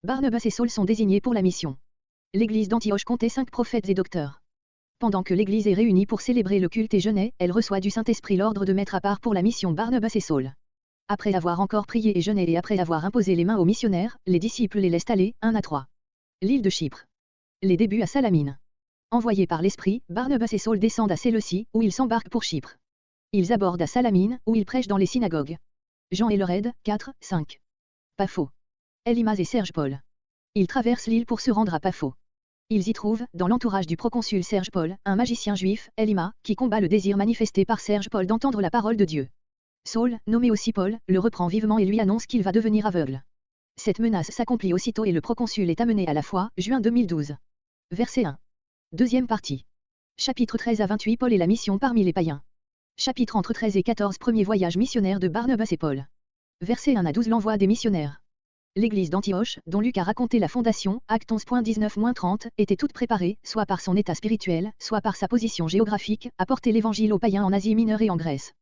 Barnabas et Saul sont désignés pour la mission. L'église d'Antioche comptait 5 prophètes et docteurs. Pendant que l'église est réunie pour célébrer le culte et jeûner, elle reçoit du Saint-Esprit l'ordre de mettre à part pour la mission Barnabas et Saul. Après avoir encore prié et jeûné et après avoir imposé les mains aux missionnaires, les disciples les laissent aller, 1 à 3. L'île de Chypre. Les débuts à Salamine. Envoyés par l'Esprit, Barnabas et Saul descendent à Séleucie, où ils s'embarquent pour Chypre. Ils abordent à Salamine, où ils prêchent dans les synagogues. Jean et leur aide, 4, 5. Paphos. Élymas et Serge Paul. Ils traversent l'île pour se rendre à Paphos. Ils y trouvent, dans l'entourage du proconsul Serge Paul, un magicien juif, Élymas, qui combat le désir manifesté par Serge Paul d'entendre la parole de Dieu. Saul, nommé aussi Paul, le reprend vivement et lui annonce qu'il va devenir aveugle. Cette menace s'accomplit aussitôt et le proconsul est amené à la foi, juin 2012. Verset 1. Deuxième partie. Chapitre 13 à 28 Paul et la mission parmi les païens. Chapitre entre 13 et 14 Premier voyage missionnaire de Barnabas et Paul. Verset 1 à 12 L'envoi des missionnaires. L'église d'Antioche, dont Luc a raconté la fondation, acte 11.19-30, était toute préparée, soit par son état spirituel, soit par sa position géographique, à porter l'évangile aux païens en Asie mineure et en Grèce.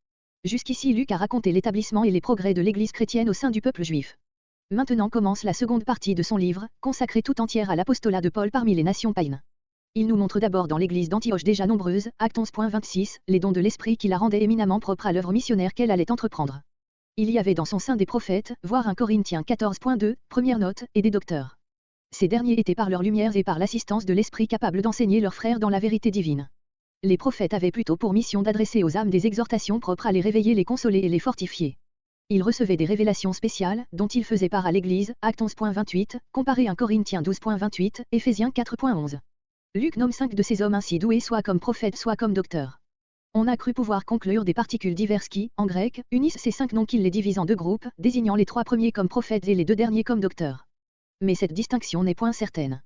Jusqu'ici Luc a raconté l'établissement et les progrès de l'église chrétienne au sein du peuple juif. Maintenant commence la seconde partie de son livre, consacrée tout entière à l'apostolat de Paul parmi les nations païennes. Il nous montre d'abord dans l'église d'Antioche déjà nombreuse, acte 11.26, les dons de l'esprit qui la rendaient éminemment propre à l'œuvre missionnaire qu'elle allait entreprendre. Il y avait dans son sein des prophètes, voire 1 Corinthiens 14.2, première note, et des docteurs. Ces derniers étaient par leur lumière et par l'assistance de l'esprit capables d'enseigner leurs frères dans la vérité divine. Les prophètes avaient plutôt pour mission d'adresser aux âmes des exhortations propres à les réveiller, les consoler et les fortifier. Ils recevaient des révélations spéciales, dont ils faisaient part à l'Église, acte 11.28, comparé 1 Corinthiens 12.28, Éphésiens 4.11. Luc nomme 5 de ces hommes ainsi doués soit comme prophètes soit comme docteurs. On a cru pouvoir conclure des particules diverses qui, en grec, unissent ces 5 noms qu'ils les divisent en 2 groupes, désignant les 3 premiers comme prophètes et les 2 derniers comme docteurs. Mais cette distinction n'est point certaine.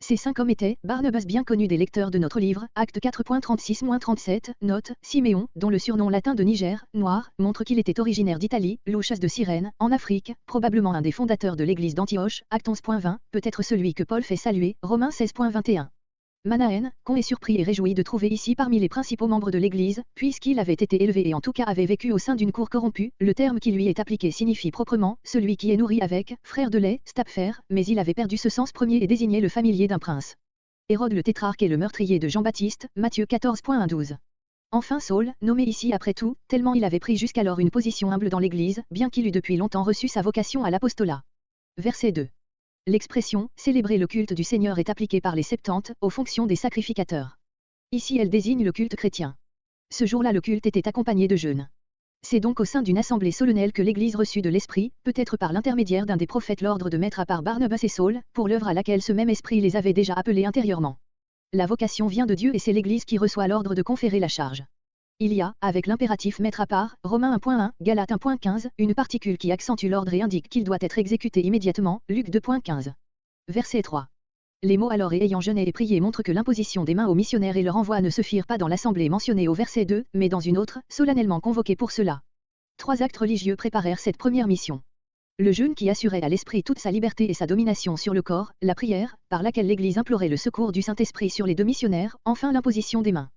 Ces 5 hommes étaient, Barnabas bien connu des lecteurs de notre livre, acte 4.36-37, note, Siméon, dont le surnom latin de Niger, noir, montre qu'il était originaire d'Italie, Louchas de Cyrène, en Afrique, probablement un des fondateurs de l'église d'Antioche, acte 11.20, peut-être celui que Paul fait saluer, Romains 16.21. Manaën, qu'on est surpris et réjoui de trouver ici parmi les principaux membres de l'Église, puisqu'il avait été élevé et en tout cas avait vécu au sein d'une cour corrompue, le terme qui lui est appliqué signifie proprement « celui qui est nourri avec, frère de lait, stapfer », mais il avait perdu ce sens premier et désignait le familier d'un prince. Hérode le tétrarque est le meurtrier de Jean-Baptiste, Matthieu 14.1-12. Enfin Saul, nommé ici après tout, tellement il avait pris jusqu'alors une position humble dans l'Église, bien qu'il eût depuis longtemps reçu sa vocation à l'apostolat. Verset 2. L'expression « célébrer le culte du Seigneur » est appliquée par les Septante, aux fonctions des sacrificateurs. Ici elle désigne le culte chrétien. Ce jour-là le culte était accompagné de jeûne. C'est donc au sein d'une assemblée solennelle que l'Église reçut de l'Esprit, peut-être par l'intermédiaire d'un des prophètes l'ordre de mettre à part Barnabas et Saul, pour l'œuvre à laquelle ce même Esprit les avait déjà appelés intérieurement. La vocation vient de Dieu et c'est l'Église qui reçoit l'ordre de conférer la charge. Il y a, avec l'impératif mettre à part, Romains 1.1, Galates 1.15, une particule qui accentue l'ordre et indique qu'il doit être exécuté immédiatement, Luc 2.15. Verset 3. Les mots alors et ayant jeûné et prié montrent que l'imposition des mains aux missionnaires et leur envoi ne se firent pas dans l'assemblée mentionnée au verset 2, mais dans une autre, solennellement convoquée pour cela. 3 actes religieux préparèrent cette première mission. Le jeûne qui assurait à l'esprit toute sa liberté et sa domination sur le corps, la prière, par laquelle l'Église implorait le secours du Saint-Esprit sur les 2 missionnaires, enfin l'imposition des mains.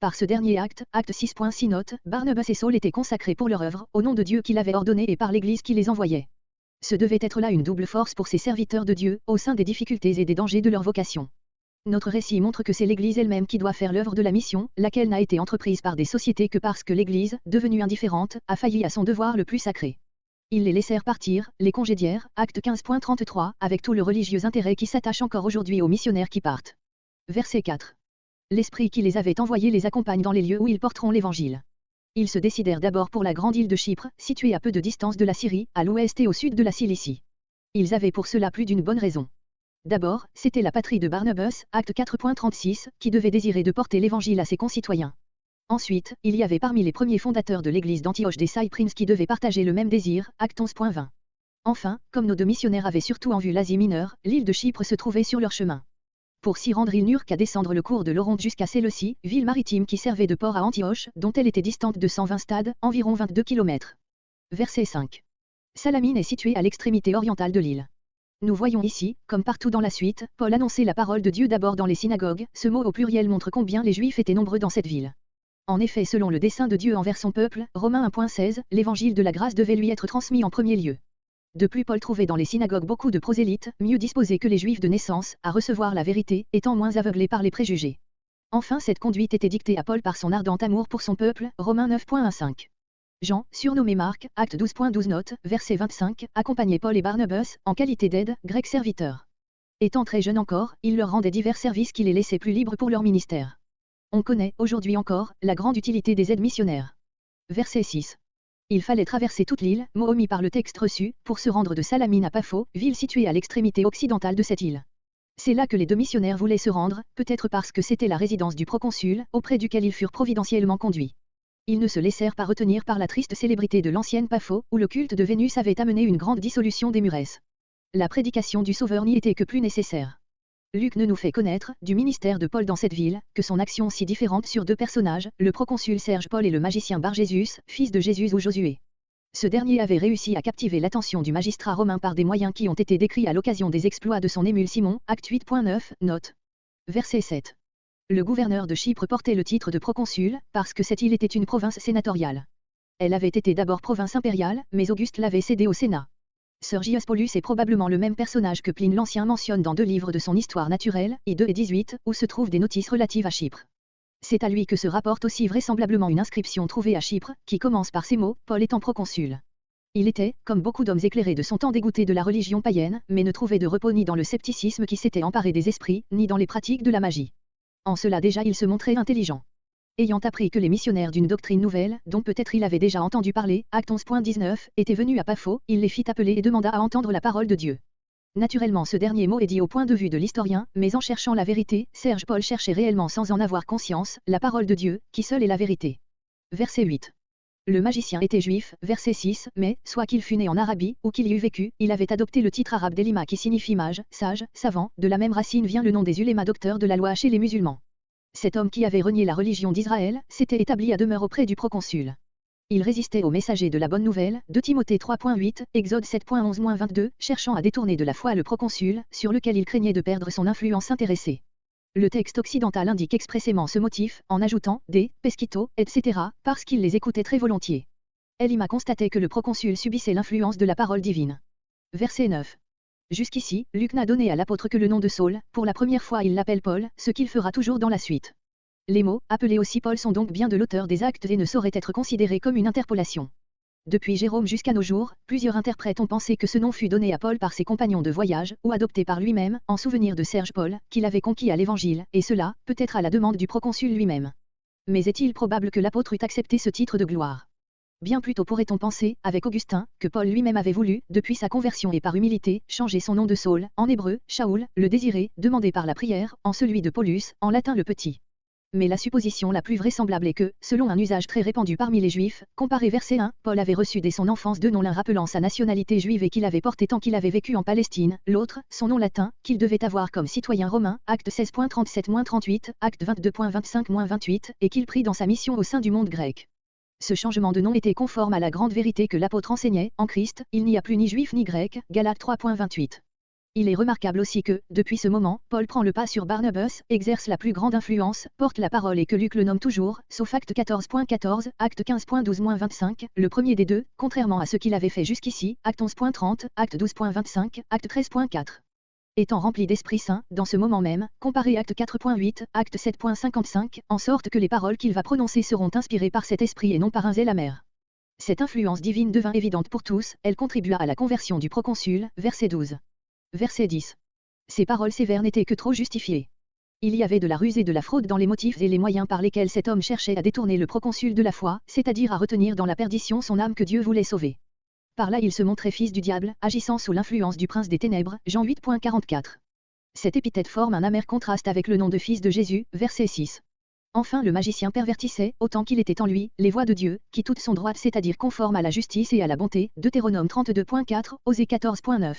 Par ce dernier acte, acte 6.6 note, Barnabas et Saul étaient consacrés pour leur œuvre, au nom de Dieu qui l'avait ordonné et par l'Église qui les envoyait. Ce devait être là une double force pour ces serviteurs de Dieu, au sein des difficultés et des dangers de leur vocation. Notre récit montre que c'est l'Église elle-même qui doit faire l'œuvre de la mission, laquelle n'a été entreprise par des sociétés que parce que l'Église, devenue indifférente, a failli à son devoir le plus sacré. Ils les laissèrent partir, les congédièrent, acte 15.33, avec tout le religieux intérêt qui s'attache encore aujourd'hui aux missionnaires qui partent. Verset 4. L'Esprit qui les avait envoyés les accompagne dans les lieux où ils porteront l'Évangile. Ils se décidèrent d'abord pour la grande île de Chypre, située à peu de distance de la Syrie, à l'ouest et au sud de la Cilicie. Ils avaient pour cela plus d'une bonne raison. D'abord, c'était la patrie de Barnabas, acte 4.36, qui devait désirer de porter l'Évangile à ses concitoyens. Ensuite, il y avait parmi les premiers fondateurs de l'église d'Antioche des Cypriens qui devaient partager le même désir, acte 11.20. Enfin, comme nos 2 missionnaires avaient surtout en vue l'Asie mineure, l'île de Chypre se trouvait sur leur chemin. Pour s'y rendre ils n'eurent qu'à descendre le cours de l'Oronte jusqu'à Séleucie, ville maritime qui servait de port à Antioche, dont elle était distante de 120 stades, environ 22 km. Verset 5. Salamine est située à l'extrémité orientale de l'île. Nous voyons ici, comme partout dans la suite, Paul annoncer la parole de Dieu d'abord dans les synagogues, ce mot au pluriel montre combien les Juifs étaient nombreux dans cette ville. En effet selon le dessein de Dieu envers son peuple, Romains 1.16, l'évangile de la grâce devait lui être transmis en premier lieu. De plus, Paul trouvait dans les synagogues beaucoup de prosélytes, mieux disposés que les Juifs de naissance, à recevoir la vérité, étant moins aveuglés par les préjugés. Enfin, cette conduite était dictée à Paul par son ardent amour pour son peuple, Romains 9.15. Jean, surnommé Marc, acte 12.12 note, verset 25, accompagnait Paul et Barnabas, en qualité d'aide, grec serviteur. Étant très jeune encore, il leur rendait divers services qui les laissaient plus libres pour leur ministère. On connaît, aujourd'hui encore, la grande utilité des aides missionnaires. Verset 6. Il fallait traverser toute l'île, mot omis par le texte reçu, pour se rendre de Salamine à Paphos, ville située à l'extrémité occidentale de cette île. C'est là que les deux missionnaires voulaient se rendre, peut-être parce que c'était la résidence du proconsul, auprès duquel ils furent providentiellement conduits. Ils ne se laissèrent pas retenir par la triste célébrité de l'ancienne Paphos, où le culte de Vénus avait amené une grande dissolution des Muresses. La prédication du Sauveur n'y était que plus nécessaire. Luc ne nous fait connaître, du ministère de Paul dans cette ville, que son action si différente sur deux personnages, le proconsul Serge Paul et le magicien Bar-Jésus, fils de Jésus ou Josué. Ce dernier avait réussi à captiver l'attention du magistrat romain par des moyens qui ont été décrits à l'occasion des exploits de son émule Simon, acte 8.9, note. Verset 7. Le gouverneur de Chypre portait le titre de proconsul, parce que cette île était une province sénatoriale. Elle avait été d'abord province impériale, mais Auguste l'avait cédée au Sénat. Sergius Paulus est probablement le même personnage que Pline l'Ancien mentionne dans deux livres de son histoire naturelle, I2 et 18, où se trouvent des notices relatives à Chypre. C'est à lui que se rapporte aussi vraisemblablement une inscription trouvée à Chypre, qui commence par ces mots, Paul étant proconsul. Il était, comme beaucoup d'hommes éclairés de son temps dégoûté de la religion païenne, mais ne trouvait de repos ni dans le scepticisme qui s'était emparé des esprits, ni dans les pratiques de la magie. En cela déjà il se montrait intelligent. Ayant appris que les missionnaires d'une doctrine nouvelle, dont peut-être il avait déjà entendu parler, acte 11.19, étaient venus à Paphos, il les fit appeler et demanda à entendre la parole de Dieu. Naturellement ce dernier mot est dit au point de vue de l'historien, mais en cherchant la vérité, Serge Paul cherchait réellement sans en avoir conscience, la parole de Dieu, qui seule est la vérité. Verset 8. Le magicien était juif, verset 6, mais, soit qu'il fût né en Arabie, ou qu'il y eût vécu, il avait adopté le titre arabe d'Elima qui signifie mage, sage, savant, de la même racine vient le nom des ulémas docteurs de la loi chez les musulmans. Cet homme qui avait renié la religion d'Israël, s'était établi à demeure auprès du proconsul. Il résistait aux messagers de la bonne nouvelle, de Timothée 3.8, Exode 7.11-22, cherchant à détourner de la foi le proconsul, sur lequel il craignait de perdre son influence intéressée. Le texte occidental indique expressément ce motif, en ajoutant « des, pesquito, etc., parce qu'il les écoutait très volontiers. Elima constatait que le proconsul subissait l'influence de la parole divine. Verset 9. Jusqu'ici, Luc n'a donné à l'apôtre que le nom de Saul, pour la première fois il l'appelle Paul, ce qu'il fera toujours dans la suite. Les mots, appelés aussi Paul sont donc bien de l'auteur des Actes et ne sauraient être considérés comme une interpolation. Depuis Jérôme jusqu'à nos jours, plusieurs interprètes ont pensé que ce nom fut donné à Paul par ses compagnons de voyage, ou adopté par lui-même, en souvenir de Serge Paul, qu'il avait conquis à l'Évangile, et cela, peut-être à la demande du proconsul lui-même. Mais est-il probable que l'apôtre eût accepté ce titre de gloire? Bien plutôt pourrait-on penser, avec Augustin, que Paul lui-même avait voulu, depuis sa conversion et par humilité, changer son nom de Saul, en hébreu, Shaoul, le désiré, demandé par la prière, en celui de Paulus, en latin le petit. Mais la supposition la plus vraisemblable est que, selon un usage très répandu parmi les Juifs, comparé verset 1, Paul avait reçu dès son enfance deux noms, l'un rappelant sa nationalité juive et qu'il avait porté tant qu'il avait vécu en Palestine, l'autre, son nom latin, qu'il devait avoir comme citoyen romain, acte 16.37-38, acte 22.25-28, et qu'il prit dans sa mission au sein du monde grec. Ce changement de nom était conforme à la grande vérité que l'apôtre enseignait, en Christ, il n'y a plus ni juif ni grec, Galates 3.28. Il est remarquable aussi que, depuis ce moment, Paul prend le pas sur Barnabas, exerce la plus grande influence, porte la parole et que Luc le nomme toujours, sauf acte 14.14, acte 15.12-25, le premier des deux, contrairement à ce qu'il avait fait jusqu'ici, acte 11.30, acte 12.25, acte 13.4. Étant rempli d'Esprit Saint, dans ce moment même, comparé acte 4.8, acte 7.55, en sorte que les paroles qu'il va prononcer seront inspirées par cet esprit et non par un zèle amer. Cette influence divine devint évidente pour tous, elle contribua à la conversion du proconsul, verset 12. Verset 10. Ces paroles sévères n'étaient que trop justifiées. Il y avait de la ruse et de la fraude dans les motifs et les moyens par lesquels cet homme cherchait à détourner le proconsul de la foi, c'est-à-dire à retenir dans la perdition son âme que Dieu voulait sauver. Par là il se montrait fils du diable, agissant sous l'influence du prince des ténèbres, Jean 8.44. Cette épithète forme un amer contraste avec le nom de fils de Jésus, verset 6. Enfin le magicien pervertissait, autant qu'il était en lui, les voies de Dieu, qui toutes sont droites c'est-à-dire conformes à la justice et à la bonté, Deutéronome 32.4, Osée 14.9.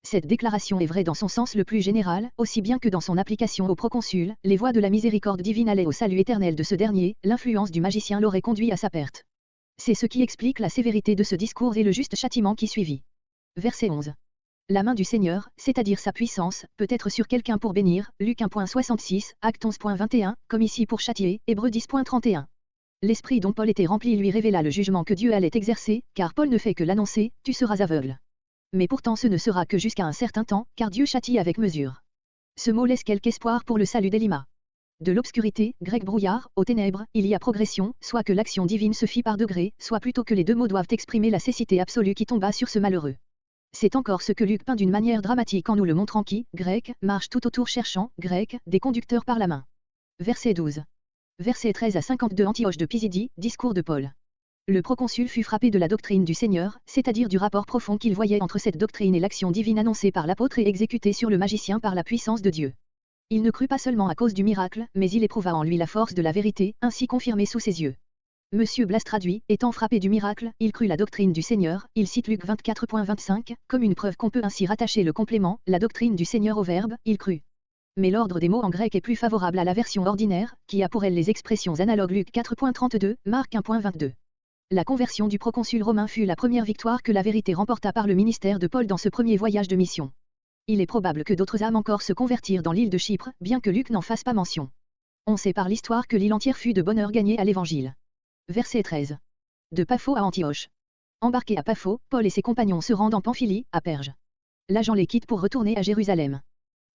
Cette déclaration est vraie dans son sens le plus général, aussi bien que dans son application au proconsul, les voies de la miséricorde divine allaient au salut éternel de ce dernier, l'influence du magicien l'aurait conduit à sa perte. C'est ce qui explique la sévérité de ce discours et le juste châtiment qui suivit. Verset 11. La main du Seigneur, c'est-à-dire sa puissance, peut être sur quelqu'un pour bénir, Luc 1.66, acte 11.21, comme ici pour châtier, Hébreux 10.31. L'esprit dont Paul était rempli lui révéla le jugement que Dieu allait exercer, car Paul ne fait que l'annoncer, tu seras aveugle. Mais pourtant ce ne sera que jusqu'à un certain temps, car Dieu châtie avec mesure. Ce mot laisse quelque espoir pour le salut d'Elima. De l'obscurité, grec brouillard, aux ténèbres, il y a progression, soit que l'action divine se fit par degrés, soit plutôt que les deux mots doivent exprimer la cécité absolue qui tomba sur ce malheureux. C'est encore ce que Luc peint d'une manière dramatique en nous le montrant qui, grec, marche tout autour cherchant, grec, des conducteurs par la main. Verset 12. Versets 13 à 52 Antioche de Pisidie, discours de Paul. Le proconsul fut frappé de la doctrine du Seigneur, c'est-à-dire du rapport profond qu'il voyait entre cette doctrine et l'action divine annoncée par l'apôtre et exécutée sur le magicien par la puissance de Dieu. Il ne crut pas seulement à cause du miracle, mais il éprouva en lui la force de la vérité, ainsi confirmée sous ses yeux. Monsieur Blas traduit, étant frappé du miracle, il crut la doctrine du Seigneur, il cite Luc 24.25, comme une preuve qu'on peut ainsi rattacher le complément, la doctrine du Seigneur au verbe, il crut. Mais l'ordre des mots en grec est plus favorable à la version ordinaire, qui a pour elle les expressions analogues Luc 4.32, Marc 1.22. La conversion du proconsul romain fut la première victoire que la vérité remporta par le ministère de Paul dans ce premier voyage de mission. Il est probable que d'autres âmes encore se convertirent dans l'île de Chypre, bien que Luc n'en fasse pas mention. On sait par l'histoire que l'île entière fut de bonne heure gagnée à l'Évangile. Verset 13. De Paphos à Antioche. Embarqués à Paphos, Paul et ses compagnons se rendent en Pamphylie, à Perge. L'agent les quitte pour retourner à Jérusalem.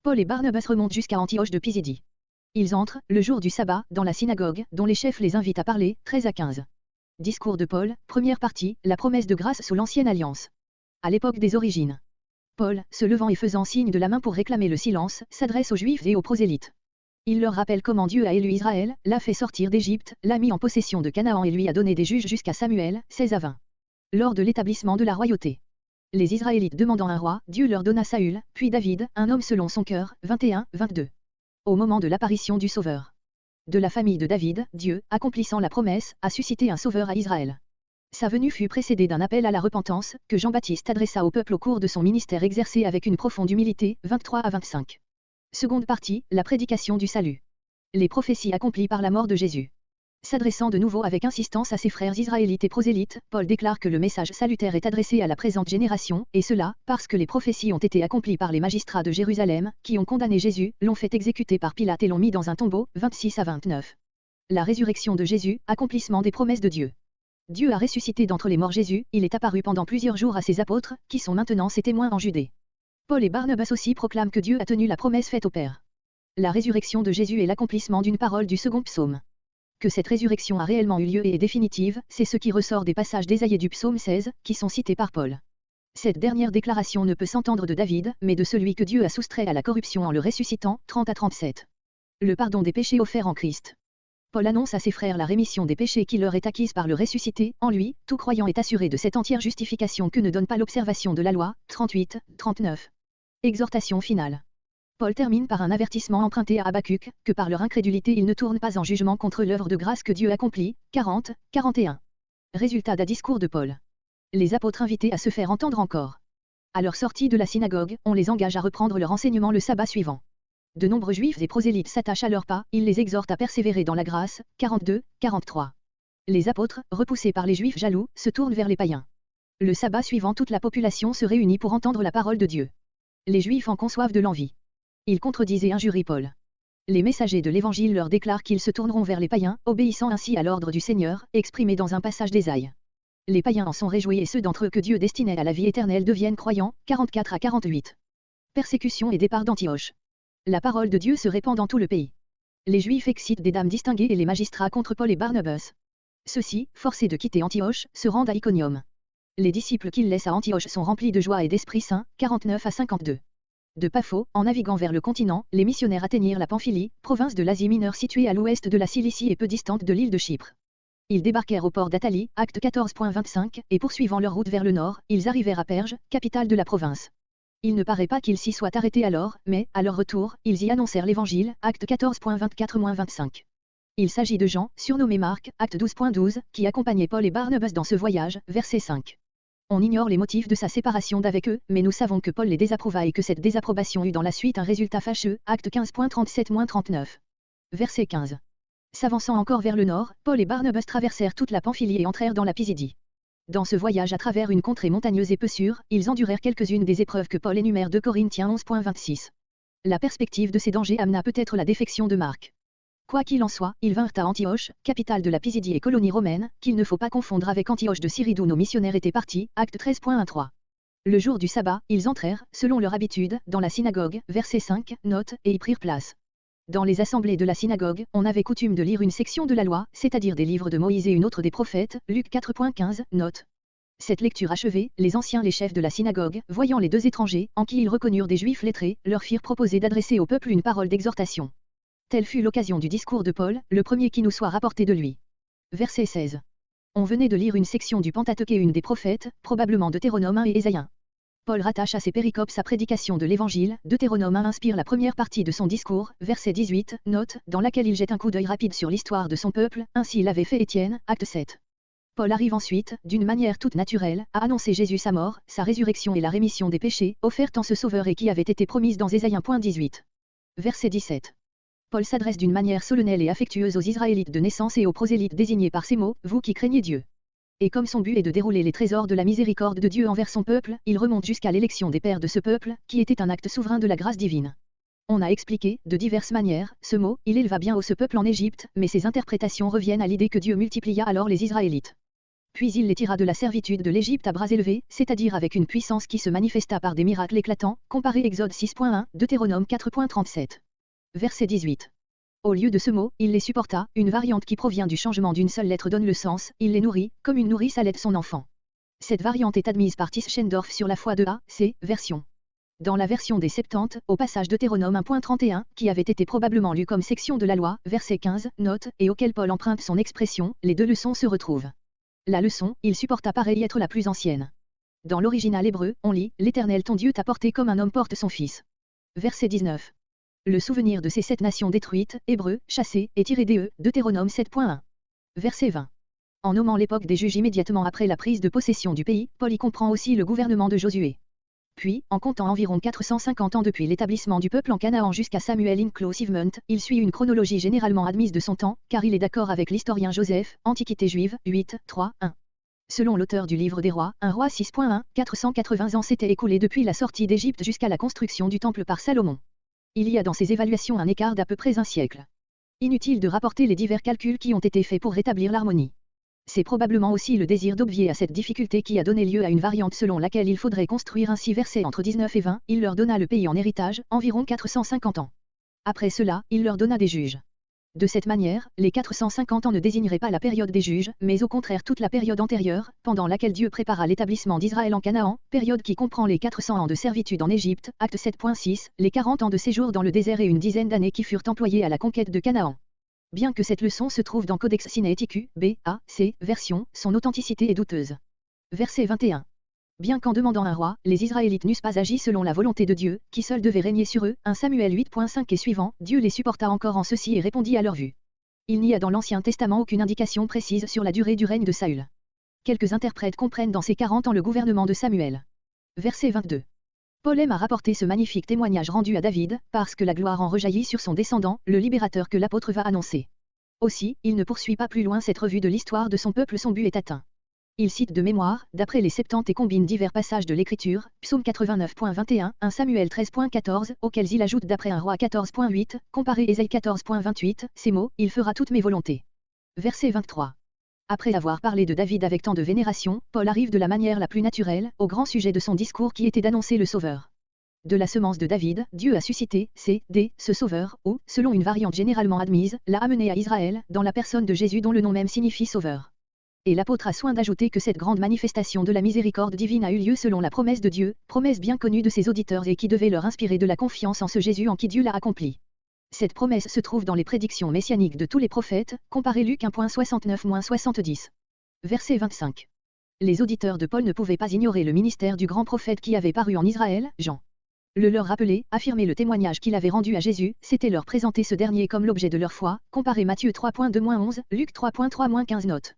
Paul et Barnabas remontent jusqu'à Antioche de Pisidie. Ils entrent, le jour du sabbat, dans la synagogue, dont les chefs les invitent à parler, 13 à 15. Discours de Paul, première partie, la promesse de grâce sous l'ancienne alliance. À l'époque des origines. Paul, se levant et faisant signe de la main pour réclamer le silence, s'adresse aux Juifs et aux prosélytes. Il leur rappelle comment Dieu a élu Israël, l'a fait sortir d'Égypte, l'a mis en possession de Canaan et lui a donné des juges jusqu'à Samuel, 16 à 20. Lors de l'établissement de la royauté. Les Israélites demandant un roi, Dieu leur donna Saül, puis David, un homme selon son cœur, 21-22. Au moment de l'apparition du Sauveur. De la famille de David, Dieu, accomplissant la promesse, a suscité un Sauveur à Israël. Sa venue fut précédée d'un appel à la repentance, que Jean-Baptiste adressa au peuple au cours de son ministère exercé avec une profonde humilité, 23 à 25. Seconde partie, la prédication du salut. Les prophéties accomplies par la mort de Jésus. S'adressant de nouveau avec insistance à ses frères israélites et prosélytes, Paul déclare que le message salutaire est adressé à la présente génération, et cela, parce que les prophéties ont été accomplies par les magistrats de Jérusalem, qui ont condamné Jésus, l'ont fait exécuter par Pilate et l'ont mis dans un tombeau, 26 à 29. La résurrection de Jésus, accomplissement des promesses de Dieu. Dieu a ressuscité d'entre les morts Jésus, il est apparu pendant plusieurs jours à ses apôtres, qui sont maintenant ses témoins en Judée. Paul et Barnabas aussi proclament que Dieu a tenu la promesse faite au Père. La résurrection de Jésus est l'accomplissement d'une parole du second psaume. Que cette résurrection a réellement eu lieu et est définitive, c'est ce qui ressort des passages d'Ésaïe du psaume 16, qui sont cités par Paul. Cette dernière déclaration ne peut s'entendre de David, mais de celui que Dieu a soustrait à la corruption en le ressuscitant, 30 à 37. Le pardon des péchés offert en Christ. Paul annonce à ses frères la rémission des péchés qui leur est acquise par le ressuscité, en lui, tout croyant est assuré de cette entière justification que ne donne pas l'observation de la loi, 38, 39. Exhortation finale. Paul termine par un avertissement emprunté à Habacuc, que par leur incrédulité ils ne tournent pas en jugement contre l'œuvre de grâce que Dieu accomplit, 40, 41. Résultat d'un discours de Paul. Les apôtres invités à se faire entendre encore. À leur sortie de la synagogue, on les engage à reprendre leur enseignement le sabbat suivant. De nombreux juifs et prosélytes s'attachent à leurs pas, ils les exhortent à persévérer dans la grâce, 42, 43. Les apôtres, repoussés par les juifs jaloux, se tournent vers les païens. Le sabbat suivant, toute la population se réunit pour entendre la parole de Dieu. Les juifs en conçoivent de l'envie. Ils contredisent et injurient Paul. Les messagers de l'Évangile leur déclarent qu'ils se tourneront vers les païens, obéissant ainsi à l'ordre du Seigneur, exprimé dans un passage d'Ésaïe. Les païens en sont réjouis et ceux d'entre eux que Dieu destinait à la vie éternelle deviennent croyants, 44 à 48. Persécution et départ d'Antioche. La parole de Dieu se répand dans tout le pays. Les Juifs excitent des dames distinguées et les magistrats contre Paul et Barnabas. Ceux-ci, forcés de quitter Antioche, se rendent à Iconium. Les disciples qu'ils laissent à Antioche sont remplis de joie et d'Esprit Saint, 49 à 52. De Paphos, en naviguant vers le continent, les missionnaires atteignirent la Pamphylie, province de l'Asie mineure située à l'ouest de la Cilicie et peu distante de l'île de Chypre. Ils débarquèrent au port d'Athalie, acte 14.25, et poursuivant leur route vers le nord, ils arrivèrent à Perge, capitale de la province. Il ne paraît pas qu'ils s'y soient arrêtés alors, mais, à leur retour, ils y annoncèrent l'Évangile, acte 14.24-25. Il s'agit de Jean, surnommé Marc, acte 12.12, qui accompagnait Paul et Barnabas dans ce voyage, verset 5. On ignore les motifs de sa séparation d'avec eux, mais nous savons que Paul les désapprouva et que cette désapprobation eut dans la suite un résultat fâcheux, acte 15.37-39. Verset 15. S'avançant encore vers le nord, Paul et Barnabas traversèrent toute la Pamphylie et entrèrent dans la Pisidie. Dans ce voyage à travers une contrée montagneuse et peu sûre, ils endurèrent quelques-unes des épreuves que Paul énumère de Corinthiens 11.26. La perspective de ces dangers amena peut-être la défection de Marc. Quoi qu'il en soit, ils vinrent à Antioche, capitale de la Pisidie et colonie romaine, qu'il ne faut pas confondre avec Antioche de Syrie d'où nos missionnaires étaient partis, acte 13.13. Le jour du sabbat, ils entrèrent, selon leur habitude, dans la synagogue, verset 5, note, et y prirent place. Dans les assemblées de la synagogue, on avait coutume de lire une section de la loi, c'est-à-dire des livres de Moïse et une autre des prophètes, Luc 4.15, note. Cette lecture achevée, les anciens les chefs de la synagogue, voyant les deux étrangers, en qui ils reconnurent des juifs lettrés, leur firent proposer d'adresser au peuple une parole d'exhortation. Telle fut l'occasion du discours de Paul, le premier qui nous soit rapporté de lui. Verset 16. On venait de lire une section du Pentateuque et une des prophètes, probablement Deutéronome 1 et Ésaïe 1. Paul rattache à ses péricopes sa prédication de l'Évangile, Deutéronome 1 inspire la première partie de son discours, verset 18, note, dans laquelle il jette un coup d'œil rapide sur l'histoire de son peuple, ainsi l'avait fait Étienne, acte 7. Paul arrive ensuite, d'une manière toute naturelle, à annoncer Jésus sa mort, sa résurrection et la rémission des péchés, offerte en ce Sauveur et qui avait été promise dans Ésaïe 1.18. Verset 17. Paul s'adresse d'une manière solennelle et affectueuse aux Israélites de naissance et aux prosélytes désignés par ces mots, vous qui craignez Dieu. Et comme son but est de dérouler les trésors de la miséricorde de Dieu envers son peuple, il remonte jusqu'à l'élection des pères de ce peuple, qui était un acte souverain de la grâce divine. On a expliqué, de diverses manières, ce mot, il éleva bien haut ce peuple en Égypte, mais ses interprétations reviennent à l'idée que Dieu multiplia alors les Israélites. Puis il les tira de la servitude de l'Égypte à bras élevés, c'est-à-dire avec une puissance qui se manifesta par des miracles éclatants, comparé Exode 6.1, Deutéronome 4.37. Verset 18. Au lieu de ce mot, il les supporta, une variante qui provient du changement d'une seule lettre donne le sens, il les nourrit, comme une nourrice allait son enfant. Cette variante est admise par Tischendorf sur la foi de A.C. version. Dans la version des Septante, au passage Deutéronome 1.31, qui avait été probablement lu comme section de la loi, verset 15, note, et auquel Paul emprunte son expression, les deux leçons se retrouvent. La leçon, il supporta pareil être la plus ancienne. Dans l'original hébreu, on lit, l'Éternel ton Dieu t'a porté comme un homme porte son fils. Verset 19. Le souvenir de ces 7 nations détruites, Hébreux, chassés, est tiré d'E, Deutéronome 7.1. Verset 20. En nommant l'époque des juges immédiatement après la prise de possession du pays, Paul y comprend aussi le gouvernement de Josué. Puis, en comptant environ 450 ans depuis l'établissement du peuple en Canaan jusqu'à Samuel Inclusivement, il suit une chronologie généralement admise de son temps, car il est d'accord avec l'historien Joseph, Antiquité juive, 8, 3, 1. Selon l'auteur du livre des rois, 1 roi 6.1, 480 ans s'étaient écoulés depuis la sortie d'Égypte jusqu'à la construction du temple par Salomon. Il y a dans ces évaluations un écart d'à peu près un siècle. Inutile de rapporter les divers calculs qui ont été faits pour rétablir l'harmonie. C'est probablement aussi le désir d'obvier à cette difficulté qui a donné lieu à une variante selon laquelle il faudrait construire ainsi versé entre 19 et 20, il leur donna le pays en héritage, environ 450 ans. Après cela, il leur donna des juges. De cette manière, les 450 ans ne désigneraient pas la période des juges, mais au contraire toute la période antérieure, pendant laquelle Dieu prépara l'établissement d'Israël en Canaan, période qui comprend les 400 ans de servitude en Égypte, acte 7.6, les 40 ans de séjour dans le désert et une dizaine d'années qui furent employées à la conquête de Canaan. Bien que cette leçon se trouve dans Codex Sinaiticus, B.A.C. version, son authenticité est douteuse. Verset 21. Bien qu'en demandant un roi, les Israélites n'eussent pas agi selon la volonté de Dieu, qui seul devait régner sur eux, 1 Samuel 8.5 et suivant, Dieu les supporta encore en ceci et répondit à leur vue. Il n'y a dans l'Ancien Testament aucune indication précise sur la durée du règne de Saül. Quelques interprètes comprennent dans ces 40 ans le gouvernement de Samuel. Verset 22. Paul aime à rapporter ce magnifique témoignage rendu à David, parce que la gloire en rejaillit sur son descendant, le libérateur que l'apôtre va annoncer. Aussi, il ne poursuit pas plus loin cette revue de l'histoire de son peuple, son but est atteint. Il cite de mémoire, d'après les Septante et combine divers passages de l'Écriture, Psaume 89.21, 1 Samuel 13.14, auxquels il ajoute d'après 1 Roi 14.8, comparé Ésaïe 14.28, ces mots, il fera toutes mes volontés. Verset 23. Après avoir parlé de David avec tant de vénération, Paul arrive de la manière la plus naturelle, au grand sujet de son discours qui était d'annoncer le Sauveur. De la semence de David, Dieu a suscité, ce Sauveur, ou, selon une variante généralement admise, l'a amené à Israël, dans la personne de Jésus dont le nom même signifie Sauveur. Et l'apôtre a soin d'ajouter que cette grande manifestation de la miséricorde divine a eu lieu selon la promesse de Dieu, promesse bien connue de ses auditeurs et qui devait leur inspirer de la confiance en ce Jésus en qui Dieu l'a accompli. Cette promesse se trouve dans les prédictions messianiques de tous les prophètes, comparez Luc 1.69-70. Verset 25. Les auditeurs de Paul ne pouvaient pas ignorer le ministère du grand prophète qui avait paru en Israël, Jean. Le leur rappeler, affirmer le témoignage qu'il avait rendu à Jésus, c'était leur présenter ce dernier comme l'objet de leur foi, comparez Matthieu 3.2-11, Luc 3.3-15 notes.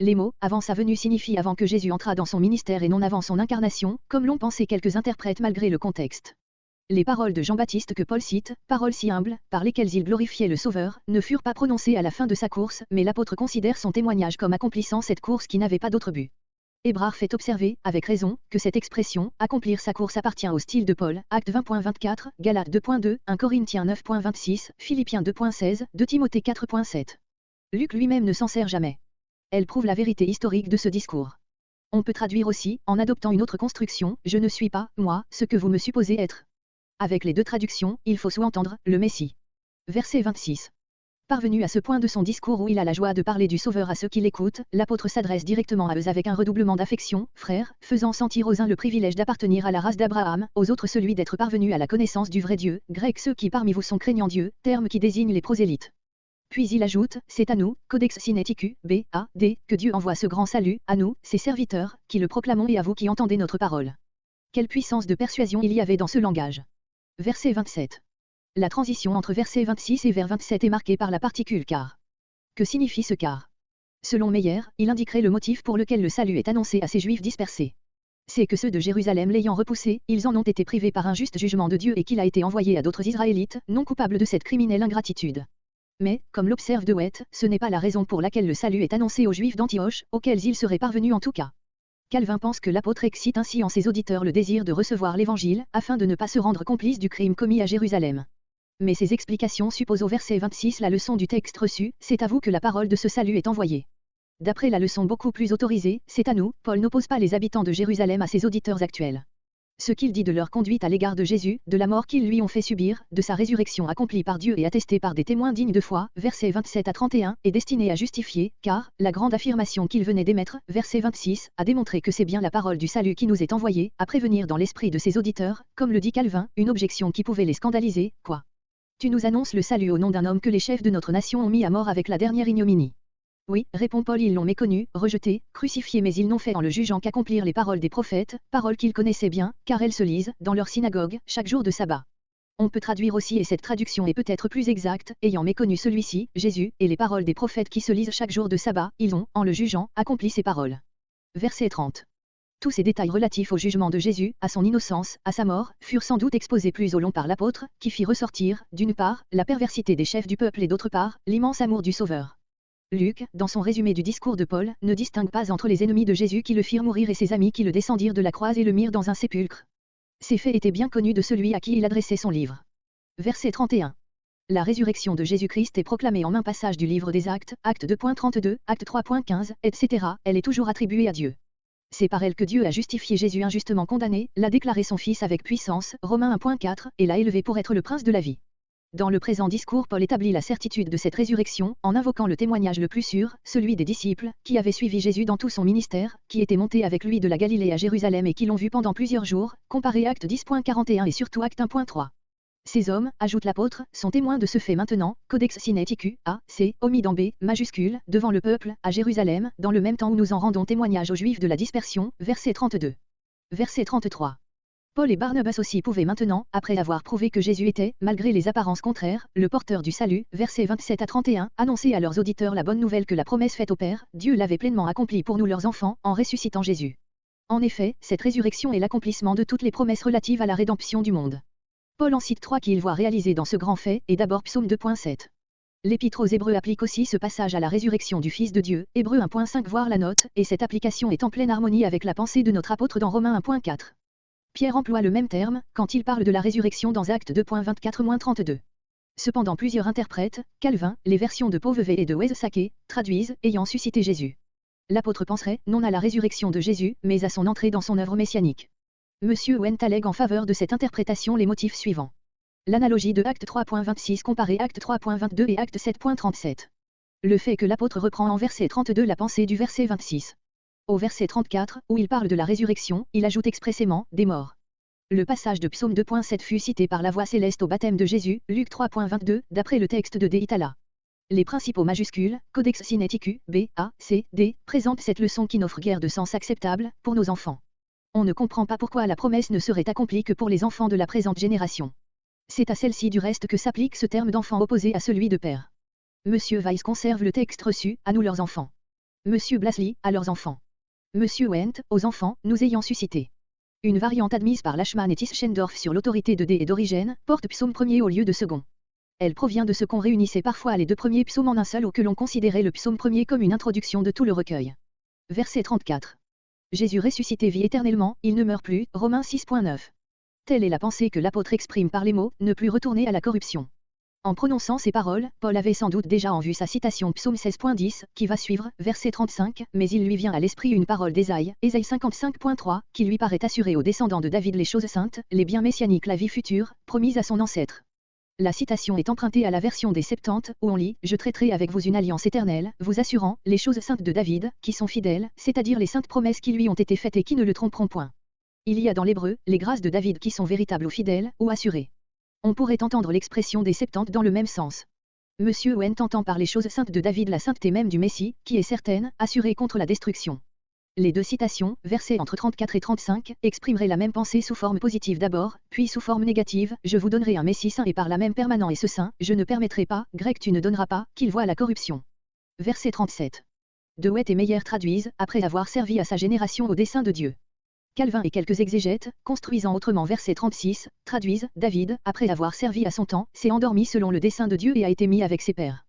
Les mots « avant sa venue » signifient avant que Jésus entrât dans son ministère et non avant son incarnation, comme l'ont pensé quelques interprètes malgré le contexte. Les paroles de Jean-Baptiste que Paul cite, paroles si humbles, par lesquelles il glorifiait le Sauveur, ne furent pas prononcées à la fin de sa course, mais l'apôtre considère son témoignage comme accomplissant cette course qui n'avait pas d'autre but. Hébrard fait observer, avec raison, que cette expression « accomplir sa course » appartient au style de Paul, Acte 20.24, Galates 2.2, 1 Corinthiens 9.26, Philippiens 2.16, 2 Timothée 4.7. Luc lui-même ne s'en sert jamais. Elle prouve la vérité historique de ce discours. On peut traduire aussi, en adoptant une autre construction, je ne suis pas, moi, ce que vous me supposez être. Avec les deux traductions, il faut sous-entendre, le Messie. Verset 26. Parvenu à ce point de son discours où il a la joie de parler du Sauveur à ceux qui l'écoutent, l'apôtre s'adresse directement à eux avec un redoublement d'affection, frères, faisant sentir aux uns le privilège d'appartenir à la race d'Abraham, aux autres celui d'être parvenus à la connaissance du vrai Dieu, grec ceux qui parmi vous sont craignants Dieu, terme qui désigne les prosélytes. Puis il ajoute, c'est à nous, Codex Sinaiticus, B.A.D., que Dieu envoie ce grand salut, à nous, ses serviteurs, qui le proclamons et à vous qui entendez notre parole. Quelle puissance de persuasion il y avait dans ce langage. Verset 27. La transition entre verset 26 et vers 27 est marquée par la particule car. Que signifie ce car? Selon Meyer, il indiquerait le motif pour lequel le salut est annoncé à ces Juifs dispersés. C'est que ceux de Jérusalem l'ayant repoussé, ils en ont été privés par un juste jugement de Dieu et qu'il a été envoyé à d'autres Israélites, non coupables de cette criminelle ingratitude. Mais, comme l'observe De Wet, ce n'est pas la raison pour laquelle le salut est annoncé aux Juifs d'Antioche, auxquels il serait parvenu en tout cas. Calvin pense que l'apôtre excite ainsi en ses auditeurs le désir de recevoir l'Évangile, afin de ne pas se rendre complice du crime commis à Jérusalem. Mais ces explications supposent au verset 26 la leçon du texte reçu, c'est à vous que la parole de ce salut est envoyée. D'après la leçon beaucoup plus autorisée, c'est à nous, Paul n'oppose pas les habitants de Jérusalem à ses auditeurs actuels. Ce qu'il dit de leur conduite à l'égard de Jésus, de la mort qu'ils lui ont fait subir, de sa résurrection accomplie par Dieu et attestée par des témoins dignes de foi, versets 27 à 31, est destiné à justifier, car, la grande affirmation qu'il venait d'émettre, verset 26, a démontré que c'est bien la parole du salut qui nous est envoyée, à prévenir dans l'esprit de ses auditeurs, comme le dit Calvin, une objection qui pouvait les scandaliser, quoi. Tu nous annonces le salut au nom d'un homme que les chefs de notre nation ont mis à mort avec la dernière ignominie. Oui, répond Paul, ils l'ont méconnu, rejeté, crucifié, mais ils n'ont fait en le jugeant qu'accomplir les paroles des prophètes, paroles qu'ils connaissaient bien, car elles se lisent, dans leur synagogue, chaque jour de sabbat. On peut traduire aussi, et cette traduction est peut-être plus exacte, ayant méconnu celui-ci, Jésus, et les paroles des prophètes qui se lisent chaque jour de sabbat, ils ont, en le jugeant, accompli ces paroles. Verset 30. Tous ces détails relatifs au jugement de Jésus, à son innocence, à sa mort, furent sans doute exposés plus au long par l'apôtre, qui fit ressortir, d'une part, la perversité des chefs du peuple et d'autre part, l'immense amour du Sauveur. Luc, dans son résumé du discours de Paul, ne distingue pas entre les ennemis de Jésus qui le firent mourir et ses amis qui le descendirent de la croix et le mirent dans un sépulcre. Ces faits étaient bien connus de celui à qui il adressait son livre. Verset 31. La résurrection de Jésus-Christ est proclamée en maint passage du livre des Actes, Acte 2.32, Acte 3.15, etc., elle est toujours attribuée à Dieu. C'est par elle que Dieu a justifié Jésus injustement condamné, l'a déclaré son Fils avec puissance, Romains 1.4, et l'a élevé pour être le prince de la vie. Dans le présent discours, Paul établit la certitude de cette résurrection, en invoquant le témoignage le plus sûr, celui des disciples, qui avaient suivi Jésus dans tout son ministère, qui étaient montés avec lui de la Galilée à Jérusalem et qui l'ont vu pendant plusieurs jours, comparé Acte 10.41 et surtout Acte 1.3. Ces hommes, ajoute l'apôtre, sont témoins de ce fait maintenant, Codex Sinaiticus, A.C., omis en B, majuscule, devant le peuple, à Jérusalem, dans le même temps où nous en rendons témoignage aux Juifs de la dispersion, verset 32. Verset 33. Paul et Barnabas aussi pouvaient maintenant, après avoir prouvé que Jésus était, malgré les apparences contraires, le porteur du salut, versets 27 à 31, annoncer à leurs auditeurs la bonne nouvelle que la promesse faite au Père, Dieu l'avait pleinement accomplie pour nous leurs enfants, en ressuscitant Jésus. En effet, cette résurrection est l'accomplissement de toutes les promesses relatives à la rédemption du monde. Paul en cite trois qu'il voit réalisées dans ce grand fait, et d'abord Psaume 2.7. L'Épître aux Hébreux applique aussi ce passage à la résurrection du Fils de Dieu, Hébreux 1.5 voir la note, et cette application est en pleine harmonie avec la pensée de notre apôtre dans Romains 1.4. Pierre emploie le même terme, quand il parle de la résurrection dans Actes 2.24-32. Cependant plusieurs interprètes, Calvin, les versions de Pauvevet et de Wezsacke, traduisent « ayant suscité Jésus ». L'apôtre penserait, non à la résurrection de Jésus, mais à son entrée dans son œuvre messianique. Monsieur Wendt allègue en faveur de cette interprétation les motifs suivants. L'analogie de Acte 3.26 comparé Acte 3.22 et Acte 7.37. Le fait que l'apôtre reprend en verset 32 la pensée du verset 26. Au verset 34, où il parle de la résurrection, il ajoute expressément « des morts ». Le passage de Psaume 2.7 fut cité par la voix céleste au baptême de Jésus, Luc 3.22, d'après le texte de De Itala. Les principaux majuscules, Codex Sinaiticus, B, A, C, D, présentent cette leçon qui n'offre guère de sens acceptable, pour nos enfants. On ne comprend pas pourquoi la promesse ne serait accomplie que pour les enfants de la présente génération. C'est à celle-ci du reste que s'applique ce terme d'enfant opposé à celui de père. Monsieur Weiss conserve le texte reçu, à nous leurs enfants. Monsieur Blasley, à leurs enfants. Monsieur Wendt, aux enfants, nous ayant suscité. Une variante admise par Lachmann et Tischendorf sur l'autorité de D et d'Origène, porte psaume premier au lieu de second. Elle provient de ce qu'on réunissait parfois les deux premiers psaumes en un seul ou que l'on considérait le psaume premier comme une introduction de tout le recueil. Verset 34. Jésus ressuscité vit éternellement, il ne meurt plus, Romains 6.9. Telle est la pensée que l'apôtre exprime par les mots, ne plus retourner à la corruption. En prononçant ces paroles, Paul avait sans doute déjà en vue sa citation Psaume 16.10, qui va suivre, verset 35, mais il lui vient à l'esprit une parole d'Ésaïe, Ésaïe 55.3, qui lui paraît assurer aux descendants de David les choses saintes, les biens messianiques, la vie future, promise à son ancêtre. La citation est empruntée à la version des Septante, où on lit « Je traiterai avec vous une alliance éternelle, vous assurant les choses saintes de David, qui sont fidèles, c'est-à-dire les saintes promesses qui lui ont été faites et qui ne le tromperont point. » Il y a dans l'hébreu, les grâces de David qui sont véritables ou fidèles, ou assurées. On pourrait entendre l'expression des Septante dans le même sens. Monsieur Wendt entend par les choses saintes de David la sainteté même du Messie, qui est certaine, assurée contre la destruction. Les deux citations, versets entre 34 et 35, exprimeraient la même pensée sous forme positive d'abord, puis sous forme négative, je vous donnerai un Messie saint et par là même permanent et ce saint, je ne permettrai pas, grec tu ne donneras pas, qu'il voie la corruption. Verset 37. De Wet et Meyer traduisent, après avoir servi à sa génération au dessein de Dieu. Calvin et quelques exégètes, construisant autrement verset 36, traduisent, David, après avoir servi à son temps, s'est endormi selon le dessein de Dieu et a été mis avec ses pères.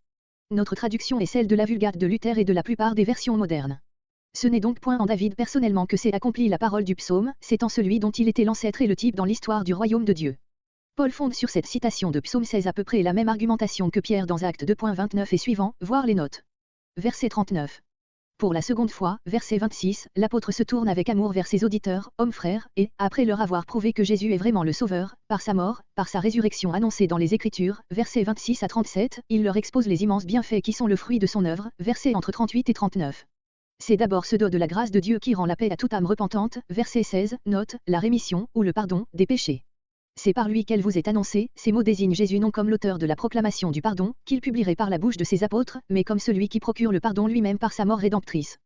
Notre traduction est celle de la Vulgate de Luther et de la plupart des versions modernes. Ce n'est donc point en David personnellement que s'est accomplie la parole du psaume, c'est en celui dont il était l'ancêtre et le type dans l'histoire du royaume de Dieu. Paul fonde sur cette citation de psaume 16 à peu près la même argumentation que Pierre dans Actes 2.29 et suivant, voir les notes. Verset 39. Pour la seconde fois, verset 26, l'apôtre se tourne avec amour vers ses auditeurs, hommes frères, et, après leur avoir prouvé que Jésus est vraiment le Sauveur, par sa mort, par sa résurrection annoncée dans les Écritures, versets 26 à 37, il leur expose les immenses bienfaits qui sont le fruit de son œuvre, versets entre 38 et 39. C'est d'abord ce don de la grâce de Dieu qui rend la paix à toute âme repentante, verset 16, note, la rémission, ou le pardon, des péchés. C'est par lui qu'elle vous est annoncée, ces mots désignent Jésus non comme l'auteur de la proclamation du pardon, qu'il publierait par la bouche de ses apôtres, mais comme celui qui procure le pardon lui-même par sa mort rédemptrice.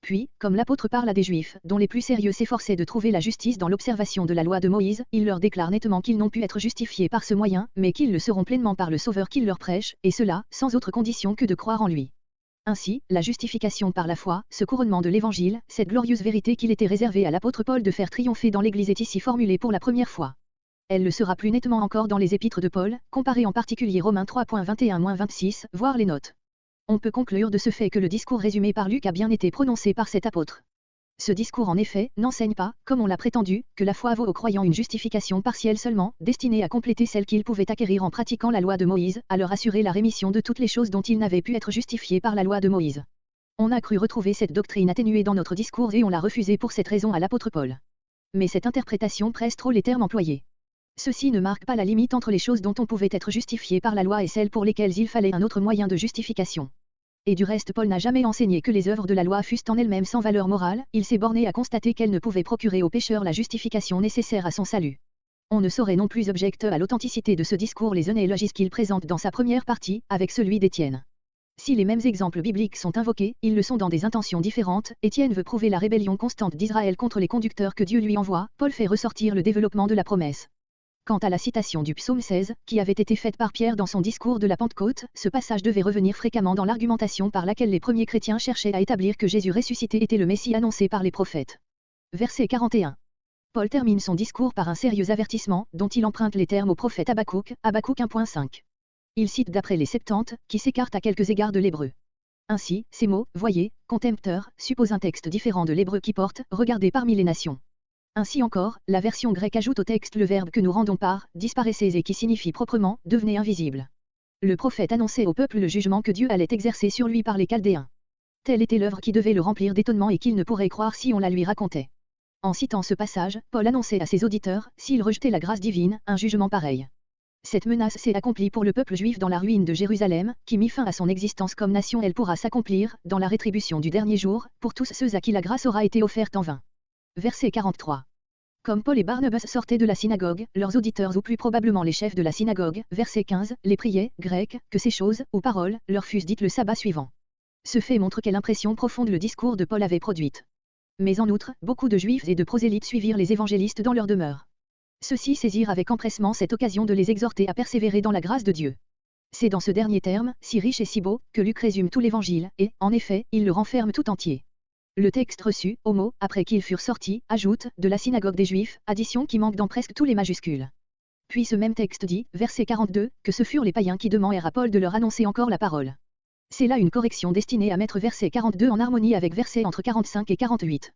Puis, comme l'apôtre parle à des Juifs, dont les plus sérieux s'efforçaient de trouver la justice dans l'observation de la loi de Moïse, il leur déclare nettement qu'ils n'ont pu être justifiés par ce moyen, mais qu'ils le seront pleinement par le Sauveur qu'il leur prêche, et cela, sans autre condition que de croire en lui. Ainsi, la justification par la foi, ce couronnement de l'Évangile, cette glorieuse vérité qu'il était réservé à l'apôtre Paul de faire triompher dans l'Église est ici formulée pour la première fois. Elle le sera plus nettement encore dans les épîtres de Paul, comparé en particulier Romains 3.21-26, voire les notes. On peut conclure de ce fait que le discours résumé par Luc a bien été prononcé par cet apôtre. Ce discours en effet, n'enseigne pas, comme on l'a prétendu, que la foi vaut aux croyants une justification partielle seulement, destinée à compléter celle qu'ils pouvaient acquérir en pratiquant la loi de Moïse, à leur assurer la rémission de toutes les choses dont ils n'avaient pu être justifiés par la loi de Moïse. On a cru retrouver cette doctrine atténuée dans notre discours et on l'a refusée pour cette raison à l'apôtre Paul. Mais cette interprétation presse trop les termes employés. Ceci ne marque pas la limite entre les choses dont on pouvait être justifié par la loi et celles pour lesquelles il fallait un autre moyen de justification. Et du reste Paul n'a jamais enseigné que les œuvres de la loi fussent en elles-mêmes sans valeur morale, il s'est borné à constater qu'elles ne pouvaient procurer aux pécheurs la justification nécessaire à son salut. On ne saurait non plus objecter à l'authenticité de ce discours les élogistes qu'il présente dans sa première partie, avec celui d'Étienne. Si les mêmes exemples bibliques sont invoqués, ils le sont dans des intentions différentes. Étienne veut prouver la rébellion constante d'Israël contre les conducteurs que Dieu lui envoie, Paul fait ressortir le développement de la promesse. Quant à la citation du psaume 16, qui avait été faite par Pierre dans son discours de la Pentecôte, ce passage devait revenir fréquemment dans l'argumentation par laquelle les premiers chrétiens cherchaient à établir que Jésus ressuscité était le Messie annoncé par les prophètes. Verset 41. Paul termine son discours par un sérieux avertissement, dont il emprunte les termes au prophète Habakkuk, Habakkuk 1.5. Il cite d'après les Septante, qui s'écartent à quelques égards de l'hébreu. Ainsi, ces mots, voyez, contempteur, supposent un texte différent de l'hébreu qui porte, regardez parmi les nations. Ainsi encore, la version grecque ajoute au texte le verbe que nous rendons par, disparaissez et qui signifie proprement, devenez invisible. Le prophète annonçait au peuple le jugement que Dieu allait exercer sur lui par les Chaldéens. Telle était l'œuvre qui devait le remplir d'étonnement et qu'il ne pourrait croire si on la lui racontait. En citant ce passage, Paul annonçait à ses auditeurs, s'ils rejetaient la grâce divine, un jugement pareil. Cette menace s'est accomplie pour le peuple juif dans la ruine de Jérusalem, qui mit fin à son existence comme nation. Elle pourra s'accomplir, dans la rétribution du dernier jour, pour tous ceux à qui la grâce aura été offerte en vain. Verset 43. Comme Paul et Barnabas sortaient de la synagogue, leurs auditeurs ou plus probablement les chefs de la synagogue, verset 15, les priaient, grec, que ces choses, ou paroles, leur fussent dites le sabbat suivant. Ce fait montre quelle impression profonde le discours de Paul avait produite. Mais en outre, beaucoup de juifs et de prosélytes suivirent les évangélistes dans leur demeure. Ceux-ci saisirent avec empressement cette occasion de les exhorter à persévérer dans la grâce de Dieu. C'est dans ce dernier terme, si riche et si beau, que Luc résume tout l'évangile, et, en effet, il le renferme tout entier. Le texte reçu, au mot, après qu'ils furent sortis, ajoute, de la synagogue des Juifs, addition qui manque dans presque tous les majuscules. Puis ce même texte dit, verset 42, que ce furent les païens qui demandèrent à Paul de leur annoncer encore la parole. C'est là une correction destinée à mettre verset 42 en harmonie avec verset entre 45 et 48.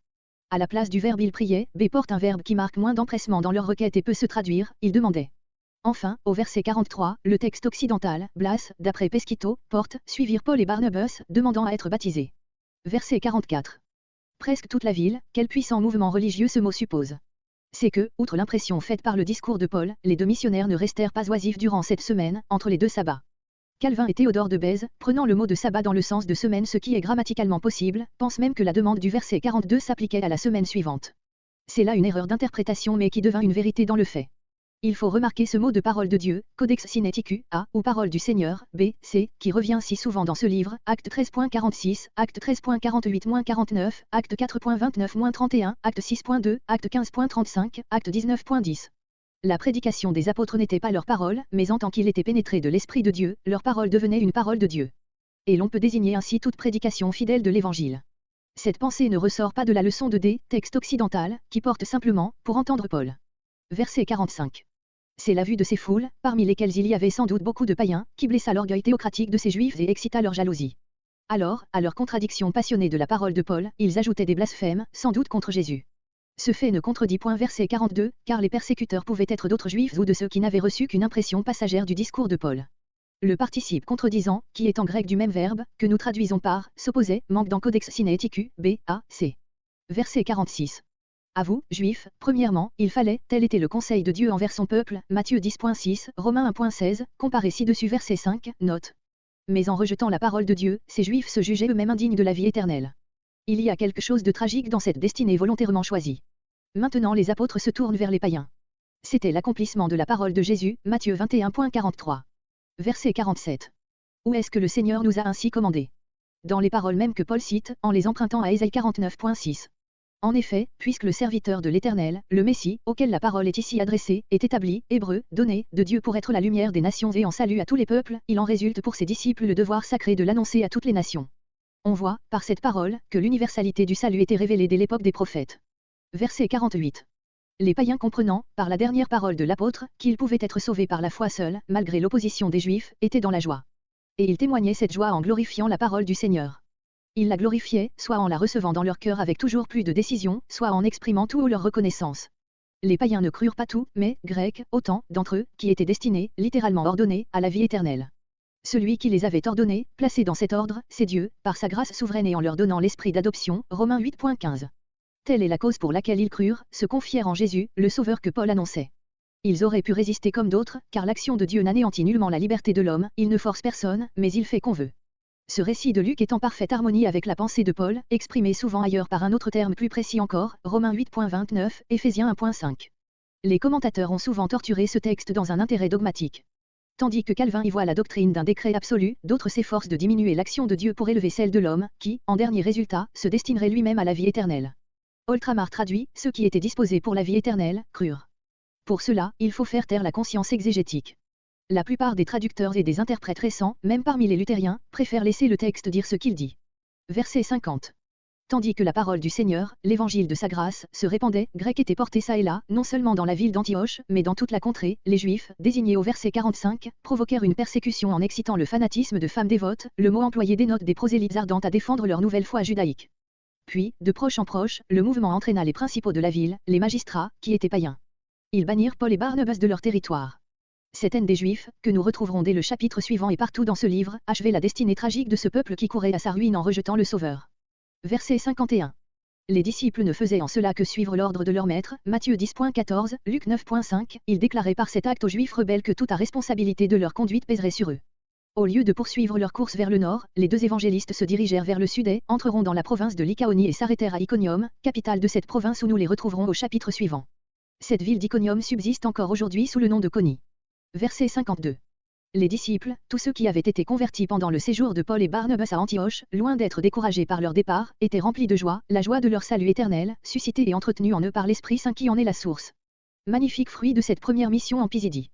À la place du verbe il priait, B porte un verbe qui marque moins d'empressement dans leur requête et peut se traduire, il demandait. Enfin, au verset 43, le texte occidental, Blas, d'après Pesquito, porte, suivirent Paul et Barnabas, demandant à être baptisés. Verset 44. Presque toute la ville, quel puissant mouvement religieux ce mot suppose. C'est que, outre l'impression faite par le discours de Paul, les deux missionnaires ne restèrent pas oisifs durant cette semaine, entre les deux sabbats. Calvin et Théodore de Bèze, prenant le mot de sabbat dans le sens de semaine, ce qui est grammaticalement possible, pensent même que la demande du verset 42 s'appliquait à la semaine suivante. C'est là une erreur d'interprétation mais qui devint une vérité dans le fait. Il faut remarquer ce mot de parole de Dieu, Codex Sinaiticus, A, ou parole du Seigneur, B, C, qui revient si souvent dans ce livre, Acte 13.46, Acte 13.48-49, Acte 4.29-31, Acte 6.2, Acte 15.35, Acte 19.10. La prédication des apôtres n'était pas leur parole, mais en tant qu'il était pénétré de l'Esprit de Dieu, leur parole devenait une parole de Dieu. Et l'on peut désigner ainsi toute prédication fidèle de l'Évangile. Cette pensée ne ressort pas de la leçon de D, texte occidental, qui porte simplement, pour entendre Paul. Verset 45. C'est la vue de ces foules, parmi lesquelles il y avait sans doute beaucoup de païens, qui blessa l'orgueil théocratique de ces juifs et excita leur jalousie. Alors, à leur contradiction passionnée de la parole de Paul, ils ajoutaient des blasphèmes, sans doute contre Jésus. Ce fait ne contredit point verset 42, car les persécuteurs pouvaient être d'autres juifs ou de ceux qui n'avaient reçu qu'une impression passagère du discours de Paul. Le participe contredisant, qui est en grec du même verbe, que nous traduisons par, s'opposait, manque dans Codex Sinaiticus, B, A, C. Verset 46. À vous, Juifs, premièrement, il fallait, tel était le conseil de Dieu envers son peuple, Matthieu 10.6, Romains 1.16, comparé ci-dessus verset 5, note. Mais en rejetant la parole de Dieu, ces Juifs se jugeaient eux-mêmes indignes de la vie éternelle. Il y a quelque chose de tragique dans cette destinée volontairement choisie. Maintenant les apôtres se tournent vers les païens. C'était l'accomplissement de la parole de Jésus, Matthieu 21.43. Verset 47. Où est-ce que le Seigneur nous a ainsi commandé? Dans les paroles mêmes que Paul cite, en les empruntant à Ésaïe 49.6. En effet, puisque le serviteur de l'Éternel, le Messie, auquel la parole est ici adressée, est établi, hébreu, donné, de Dieu pour être la lumière des nations et en salut à tous les peuples, il en résulte pour ses disciples le devoir sacré de l'annoncer à toutes les nations. On voit, par cette parole, que l'universalité du salut était révélée dès l'époque des prophètes. Verset 48. Les païens comprenant, par la dernière parole de l'apôtre, qu'ils pouvaient être sauvés par la foi seule, malgré l'opposition des Juifs, étaient dans la joie. Et ils témoignaient cette joie en glorifiant la parole du Seigneur. Ils la glorifiaient, soit en la recevant dans leur cœur avec toujours plus de décision, soit en exprimant tout leur reconnaissance. Les païens ne crurent pas tout, mais, grecs, autant, d'entre eux, qui étaient destinés, littéralement ordonnés, à la vie éternelle. Celui qui les avait ordonnés, placés dans cet ordre, c'est Dieu, par sa grâce souveraine et en leur donnant l'esprit d'adoption, Romains 8.15. Telle est la cause pour laquelle ils crurent, se confièrent en Jésus, le Sauveur que Paul annonçait. Ils auraient pu résister comme d'autres, car l'action de Dieu n'anéantit nullement la liberté de l'homme, il ne force personne, mais il fait qu'on veut. Ce récit de Luc est en parfaite harmonie avec la pensée de Paul, exprimée souvent ailleurs par un autre terme plus précis encore, Romains 8.29, Éphésiens 1.5. Les commentateurs ont souvent torturé ce texte dans un intérêt dogmatique. Tandis que Calvin y voit la doctrine d'un décret absolu, d'autres s'efforcent de diminuer l'action de Dieu pour élever celle de l'homme, qui, en dernier résultat, se destinerait lui-même à la vie éternelle. Oltramar traduit, ceux qui étaient disposés pour la vie éternelle, crurent. Pour cela, il faut faire taire la conscience exégétique. La plupart des traducteurs et des interprètes récents, même parmi les luthériens, préfèrent laisser le texte dire ce qu'il dit. Verset 50. Tandis que la parole du Seigneur, l'évangile de sa grâce, se répandait, grec était porté çà et là, non seulement dans la ville d'Antioche, mais dans toute la contrée, les Juifs, désignés au verset 45, provoquèrent une persécution en excitant le fanatisme de femmes dévotes, le mot employé dénote des prosélytes ardentes à défendre leur nouvelle foi judaïque. Puis, de proche en proche, le mouvement entraîna les principaux de la ville, les magistrats, qui étaient païens. Ils bannirent Paul et Barnabas de leur territoire. Cette haine des Juifs, que nous retrouverons dès le chapitre suivant et partout dans ce livre, achevait la destinée tragique de ce peuple qui courait à sa ruine en rejetant le Sauveur. Verset 51. Les disciples ne faisaient en cela que suivre l'ordre de leur maître, Matthieu 10.14, Luc 9.5, ils déclaraient par cet acte aux Juifs rebelles que toute responsabilité de leur conduite pèserait sur eux. Au lieu de poursuivre leur course vers le nord, les deux évangélistes se dirigèrent vers le sud et entreront dans la province de Lycaonie et s'arrêtèrent à Iconium, capitale de cette province où nous les retrouverons au chapitre suivant. Cette ville d'Iconium subsiste encore aujourd'hui sous le nom de Conie. Verset 52. Les disciples, tous ceux qui avaient été convertis pendant le séjour de Paul et Barnabas à Antioche, loin d'être découragés par leur départ, étaient remplis de joie, la joie de leur salut éternel, suscité et entretenu en eux par l'Esprit Saint qui en est la source. Magnifique fruit de cette première mission en Pisidie.